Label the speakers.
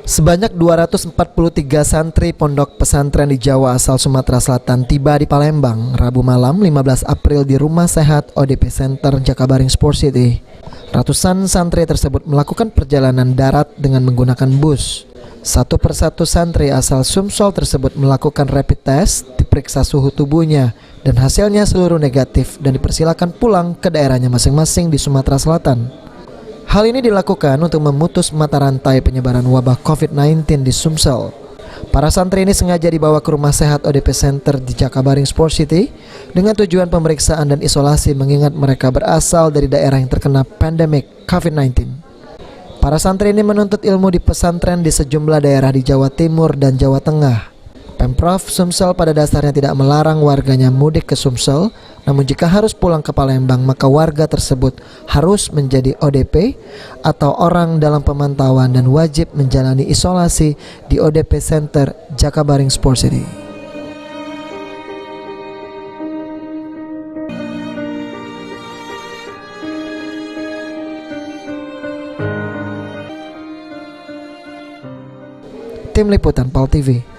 Speaker 1: Sebanyak 243 santri pondok pesantren di Jawa asal Sumatera Selatan tiba di Palembang Rabu malam 15 April di Rumah Sehat ODP Center Jakabaring Sport City. Ratusan santri tersebut melakukan perjalanan darat dengan menggunakan bus. Satu persatu santri asal Sumsel tersebut melakukan rapid test, diperiksa suhu tubuhnya, dan hasilnya seluruh negatif dan dipersilakan pulang ke daerahnya masing-masing di Sumatera Selatan. Hal ini dilakukan untuk memutus mata rantai penyebaran wabah COVID-19 di Sumsel. Para santri ini sengaja dibawa ke Rumah Sehat ODP Center di Jakabaring Sport City dengan tujuan pemeriksaan dan isolasi mengingat mereka berasal dari daerah yang terkena pandemik COVID-19. Para santri ini menuntut ilmu di pesantren di sejumlah daerah di Jawa Timur dan Jawa Tengah. Pemprov Sumsel pada dasarnya tidak melarang warganya mudik ke Sumsel, namun jika harus pulang ke Palembang maka warga tersebut harus menjadi ODP atau orang dalam pemantauan dan wajib menjalani isolasi di ODP Center Jakabaring Sport City. Tim Liputan PAL TV.